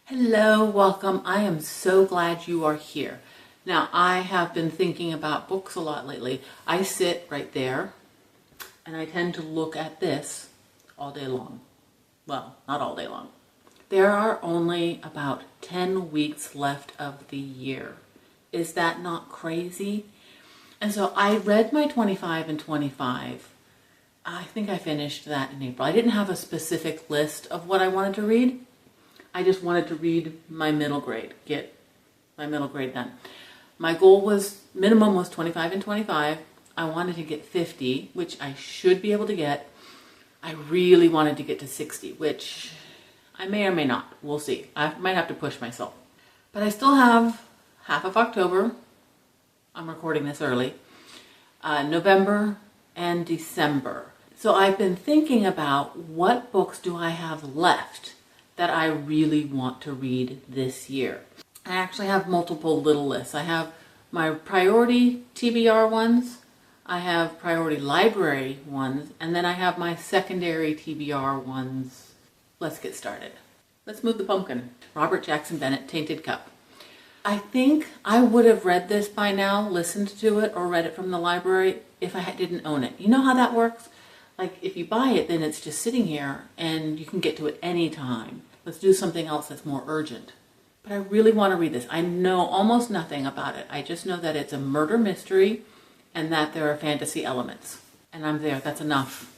Hello, welcome. I am so glad you are here. Now, I have been thinking about books a lot lately. I sit right there and I tend to look at this all day long. Well, not all day long. There are only about 10 weeks left of the year. Is that not crazy? And so I read my 25 and 25. I think I finished that in April. I didn't have a specific list of what I wanted to read. I just wanted to read my middle grade, get my middle grade done. My goal was, minimum was 25 and 25. I wanted to get 50, which I should be able to get. I really wanted to get to 60, which I may or may not. We'll see. I might have to push myself. But I still have half of October. I'm recording this early. November and December. So I've been thinking about what books do I have left that I really want to read this year. I actually have multiple little lists. I have my priority TBR ones, I have priority library ones, and then I have my secondary TBR ones. Let's get started. Let's move the pumpkin. Robert Jackson Bennett, Tainted Cup. I think I would have read this by now, listened to it, or read it from the library if I didn't own it. You know how that works? Like, if you buy it, then it's just sitting here and you can get to it any time. Let's do something else that's more urgent. But I really want to read this. I know almost nothing about it. I just know that it's a murder mystery and that there are fantasy elements. And I'm there. That's enough.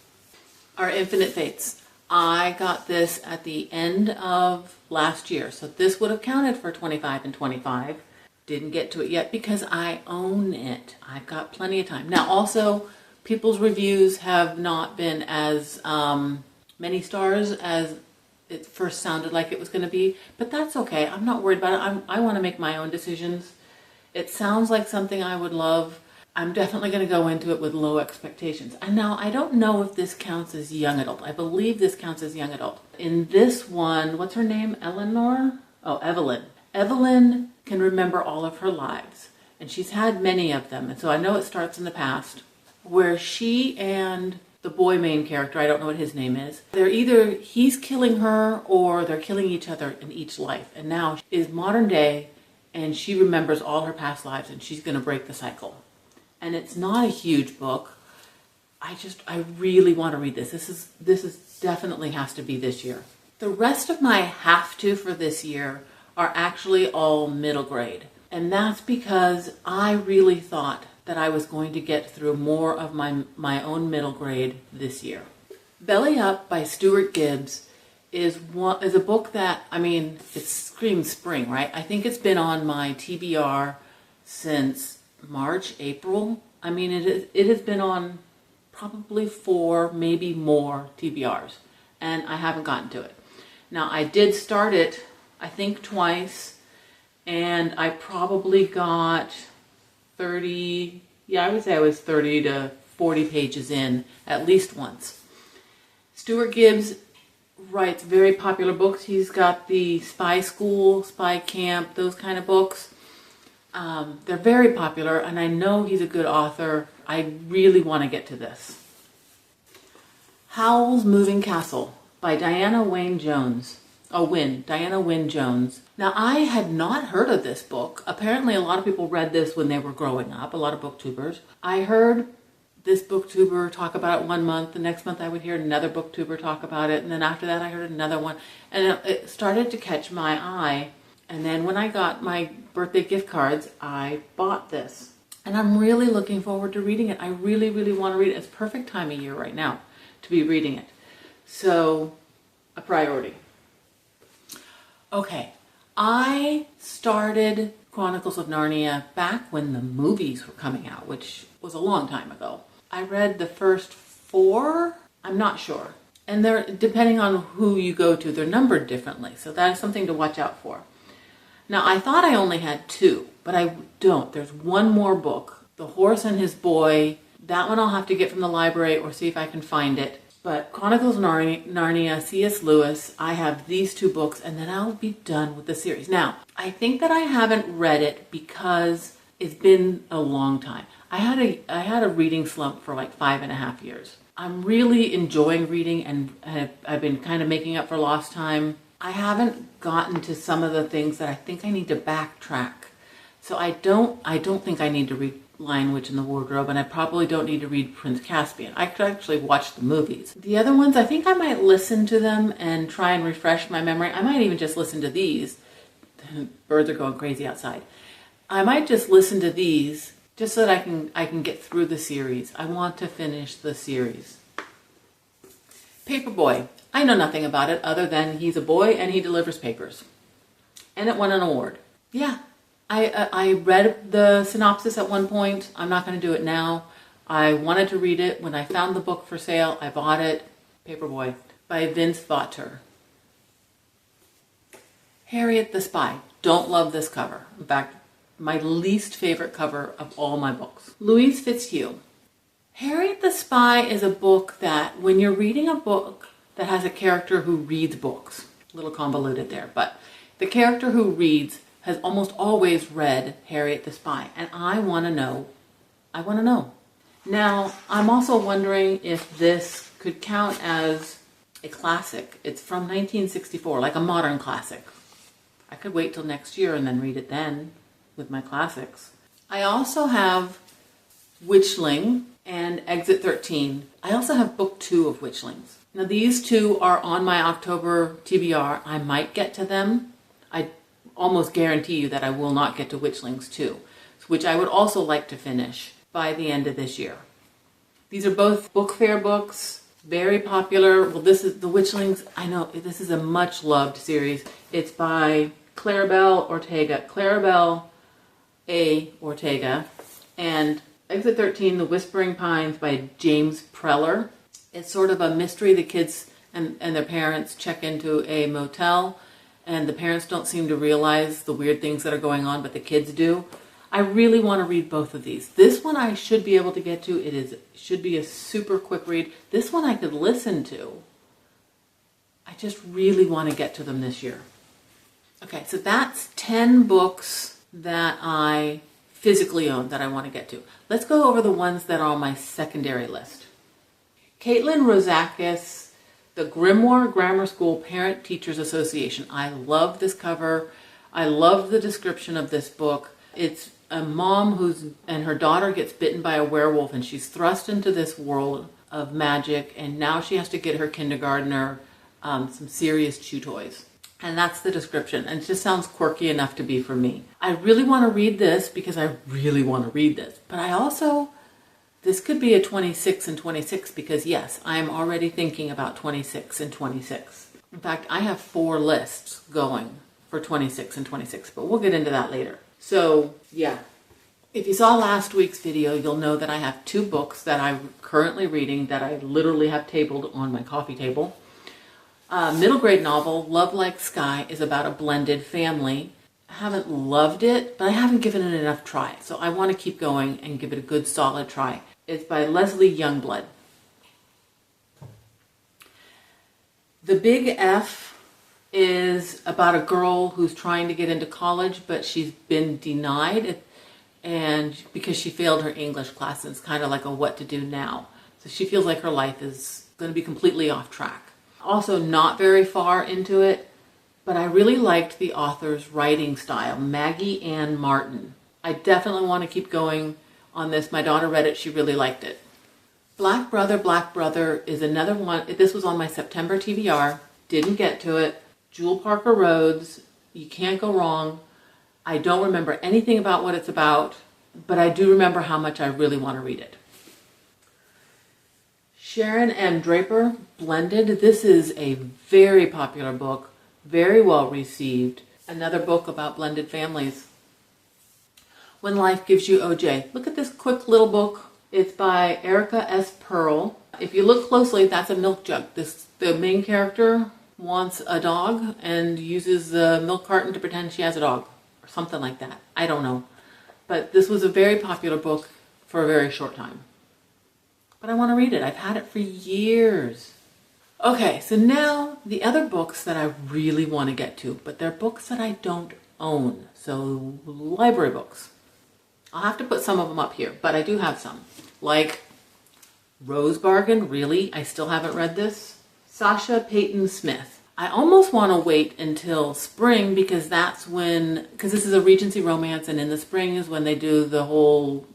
Our Infinite Fates. I got this at the end of last year. So this would have counted for 25 and 25. Didn't get to it yet because I own it. I've got plenty of time. Now also, people's reviews have not been as many stars as it first sounded like it was going to be, but that's okay. I'm not worried about it. I want to make my own decisions. It sounds like something I would love. I'm definitely going to go into it with low expectations. And now I don't know if this counts as young adult. I believe this counts as young adult. In this one, what's her name? Eleanor? Oh, Evelyn. Evelyn can remember all of her lives, and she's had many of them. And so I know it starts in the past, where she and the boy main character, I don't know what his name is, they're either he's killing her or they're killing each other in each life. And now is modern day and she remembers all her past lives and she's going to break the cycle. And it's not a huge book. I really want to read this. This is definitely has to be this year. The rest of my have to for this year are actually all middle grade. And that's because I really thought that I was going to get through more of my own middle grade this year. Belly Up by Stuart Gibbs is a book that, it screams spring, right? I think it's been on my TBR since March, April. It has been on probably 4, maybe more TBRs, and I haven't gotten to it. Now, I did start it, I think twice, and I probably got 30, I would say I was 30 to 40 pages in at least once. Stuart Gibbs writes very popular books. He's got the Spy School, Spy Camp, those kind of books. They're very popular, and I know he's a good author. I really want to get to this. Howl's Moving Castle by Diana Wynne Jones. Now, I had not heard of this book. Apparently, a lot of people read this when they were growing up, a lot of booktubers. I heard this booktuber talk about it one month. The next month, I would hear another booktuber talk about it. And then after that, I heard another one. And it started to catch my eye. And then when I got my birthday gift cards, I bought this. And I'm really looking forward to reading it. I really, really want to read it. It's perfect time of year right now to be reading it. So, a priority. Okay, I started Chronicles of Narnia back when the movies were coming out, which was a long time ago. I read the first 4, I'm not sure. And they're, depending on who you go to, they're numbered differently. So that is something to watch out for. Now, I thought I only had 2, but I don't. There's one more book, The Horse and His Boy. That one I'll have to get from the library or see if I can find it. But Chronicles of Narnia, C.S. Lewis, I have these 2 books, and then I'll be done with the series. Now, I think that I haven't read it because it's been a long time. I had a reading slump for like 5.5 years. I'm really enjoying reading, and I've been kind of making up for lost time I haven't gotten to some of the things that I think I need to backtrack. So I don't think I need to read Lion, Witch, and the Wardrobe, and I probably don't need to read Prince Caspian. I could actually watch the movies. The other ones, I think I might listen to them and try and refresh my memory. I might even just listen to these. Birds are going crazy outside. I might just listen to these just so that I can get through the series. I want to finish the series. Paperboy. I know nothing about it other than he's a boy and he delivers papers. And it won an award. Yeah. I read the synopsis at one point. I'm not going to do it now. I wanted to read it. When I found the book for sale, I bought it. Paperboy by Vince Vaughter. Harriet the Spy. Don't love this cover. In fact, my least favorite cover of all my books. Louise Fitzhugh. Harriet the Spy is a book that when you're reading a book that has a character who reads books, a little convoluted there, but the character who reads has almost always read Harriet the Spy, and I want to know. Now, I'm also wondering if this could count as a classic. It's from 1964, like a modern classic. I could wait till next year and then read it then with my classics. I also have Witchling and Exit 13. I also have book 2 of Witchlings. Now these two are on my October TBR. I might get to them. I almost guarantee you that I will not get to Witchlings 2, which I would also like to finish by the end of this year. These are both book fair books, very popular. Well, this is the Witchlings. I know this is a much loved series. It's by Claribel Ortega. Claribel A. Ortega. And Exit 13, The Whispering Pines by James Preller. It's sort of a mystery. The kids and their parents check into a motel, and the parents don't seem to realize the weird things that are going on, but the kids do. I really want to read both of these. This one I should be able to get to. Should be a super quick read. This one I could listen to. I just really want to get to them this year. Okay, so that's 10 books that I physically own that I want to get to. Let's go over the ones that are on my secondary list. Caitlin Rozakis, The Grimoire Grammar School Parent Teachers Association. I love this cover. I love the description of this book. It's a mom and her daughter gets bitten by a werewolf, and she's thrust into this world of magic, and now she has to get her kindergartner some serious chew toys. And that's the description. And it just sounds quirky enough to be for me. I really want to read this because I really want to read this. But this could be a 26 and 26 because yes, I'm already thinking about 26 and 26. In fact, I have 4 lists going for 26 and 26, but we'll get into that later. So yeah, if you saw last week's video, you'll know that I have 2 books that I'm currently reading that I literally have tabled on my coffee table. Middle grade novel, Love Like Sky, is about a blended family. I haven't loved it, but I haven't given it enough try. So I want to keep going and give it a good solid try. It's by Leslie Youngblood. The Big F is about a girl who's trying to get into college, but she's been denied it, and because she failed her English class, and it's kind of like a what to do now. So she feels like her life is going to be completely off track. Also not very far into it, but I really liked the author's writing style, Maggie Ann Martin. I definitely want to keep going on this. My daughter read it. She really liked it. Black Brother is another one. This was on my September TBR. Didn't get to it. Jewel Parker Rhodes. You can't go wrong. I don't remember anything about what it's about, but I do remember how much I really want to read it. Sharon M. Draper, Blended. This is a very popular book, very well received. Another book about blended families. When Life Gives You OJ. Look at this quick little book. It's by Erica S. Pearl. If you look closely, that's a milk jug. The main character wants a dog and uses the milk carton to pretend she has a dog, or something like that. I don't know. But this was a very popular book for a very short time. But I want to read it. I've had it for years. Okay, so now the other books that I really want to get to, but they're books that I don't own. So library books. I'll have to put some of them up here, but I do have some. Like Rose Bargain, really? I still haven't read this. Sasha Payton Smith. I almost want to wait until spring because because this is a Regency romance, and in the spring is when they do the whole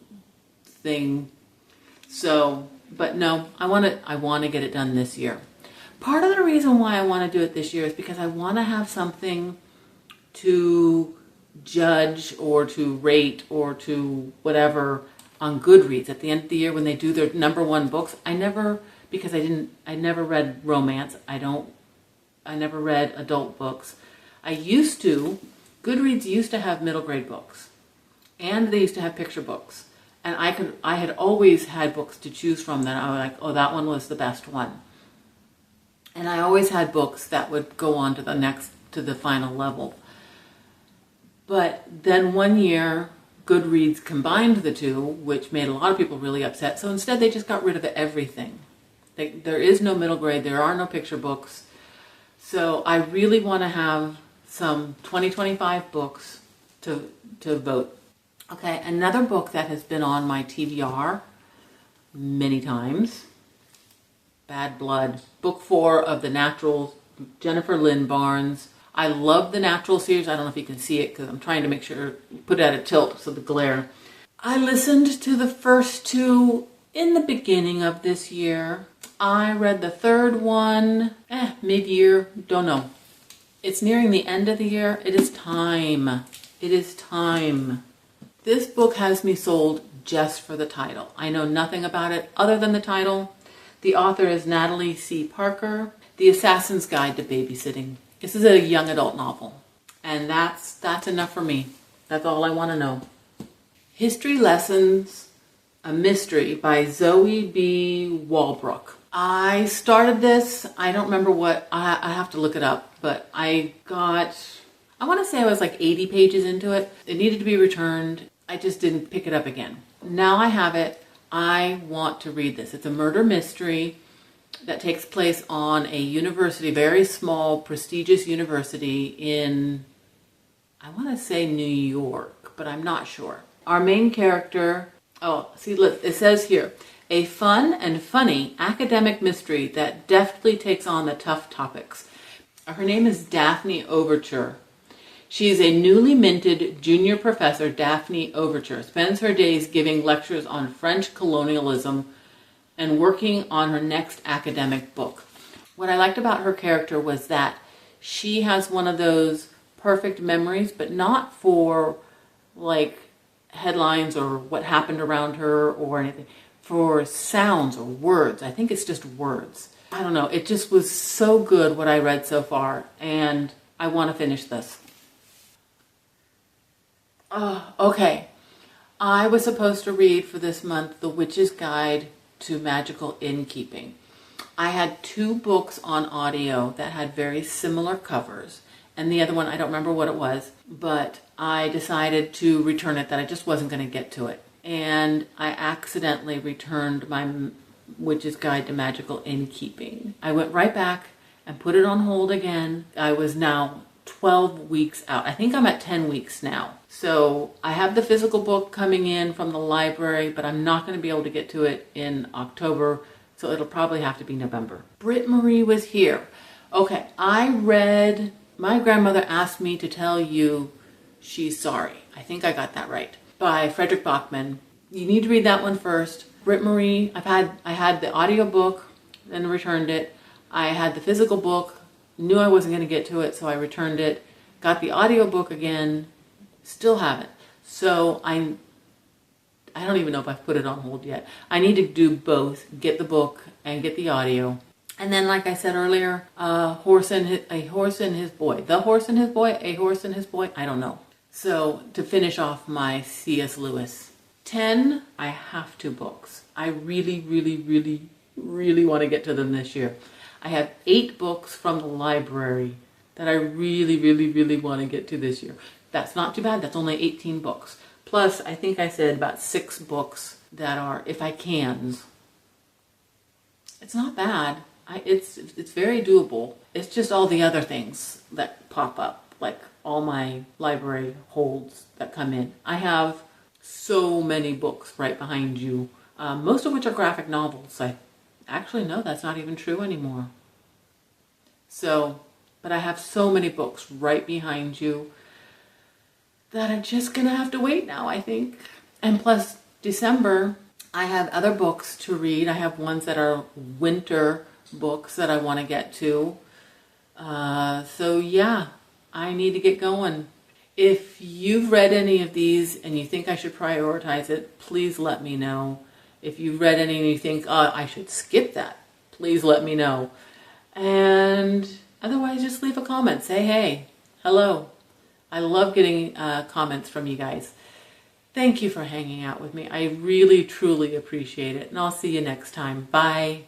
thing. So, but no, I want to get it done this year. Part of the reason why I want to do it this year is because I want to have something to judge or to rate or to whatever on Goodreads at the end of the year when they do their #1 books. I never read romance. I never read adult books. Goodreads used to have middle grade books, and they used to have picture books. And I had always had books to choose from that I was like, oh, that one was the best one. And I always had books that would go on to the final level. But then one year, Goodreads combined the two, which made a lot of people really upset. So instead, they just got rid of everything. There is no middle grade. There are no picture books. So I really want to have some 2025 books to vote. Okay, another book that has been on my TBR many times, Bad Blood, book 4 of The Natural, Jennifer Lynn Barnes. I love the Natural series. I don't know if you can see it because I'm trying to make sure, put it at a tilt so the glare. I listened to the first 2 in the beginning of this year. I read the third one, mid-year, don't know. It's nearing the end of the year. It is time. It is time. This book has me sold just for the title. I know nothing about it other than the title. The author is Natalie C. Parker. The Assassin's Guide to Babysitting. This is a young adult novel. And that's enough for me. That's all I want to know. History Lessons, a Mystery by Zoe B. Walbrook. I started this. I don't remember I have to look it up. But I want to say I was like 80 pages into it. It needed to be returned. I just didn't pick it up again. Now I have it. I want to read this. It's a murder mystery that takes place on a university, very small, prestigious university in, I want to say New York, but I'm not sure. Our main character, it says here, a fun and funny academic mystery that deftly takes on the tough topics. Her name is Daphne Overture. She is a newly minted junior professor. Daphne Overture spends her days giving lectures on French colonialism and working on her next academic book. What I liked about her character was that she has one of those perfect memories, but not for like headlines or what happened around her or anything, for sounds or words. I think it's just words. I don't know. It just was so good what I read so far, and I want to finish this. Okay. I was supposed to read for this month The Witch's Guide to Magical Innkeeping. I had 2 books on audio that had very similar covers, and the other one, I don't remember what it was, but I decided to return it, that I just wasn't going to get to it. And I accidentally returned my Witch's Guide to Magical Innkeeping. I went right back and put it on hold again. I was now 12 weeks out. I think I'm at 10 weeks now. So I have the physical book coming in from the library, but I'm not going to be able to get to it in October, so it'll probably have to be November. Britt Marie was here. Okay, My Grandmother Asked Me to Tell You She's Sorry. I think I got that right. By Frederick Bachman. You need to read that one first. Britt Marie, I had the audiobook, then returned it. I had the physical book, knew I wasn't going to get to it, so I returned it. Got the audiobook again, still haven't. So I don't even know if I've put it on hold yet. I need to do both, get the book and get the audio. And then, like I said earlier, a horse and his boy. The Horse and His Boy, A Horse and His Boy, I don't know. So to finish off my C.S. Lewis, 10 I have to books. I really, really, really, really want to get to them this year. I have 8 books from the library that I really, really, really want to get to this year. That's not too bad. That's only 18 books. Plus, I think I said about 6 books that are if I cans. It's not bad. It's very doable. It's just all the other things that pop up, like all my library holds that come in. I have so many books right behind you, most of which are graphic novels. Actually, no, that's not even true anymore. So But I have so many books right behind you that I'm just going to have to wait now, I think. And plus, December, I have other books to read. I have ones that are winter books that I want to get to. So yeah, I need to get going. If you've read any of these and you think I should prioritize it, please let me know. If you've read any and you think, oh, I should skip that, please let me know. And otherwise, just leave a comment. Say, hey, hello. I love getting comments from you guys. Thank you for hanging out with me. I really, truly appreciate it. And I'll see you next time. Bye.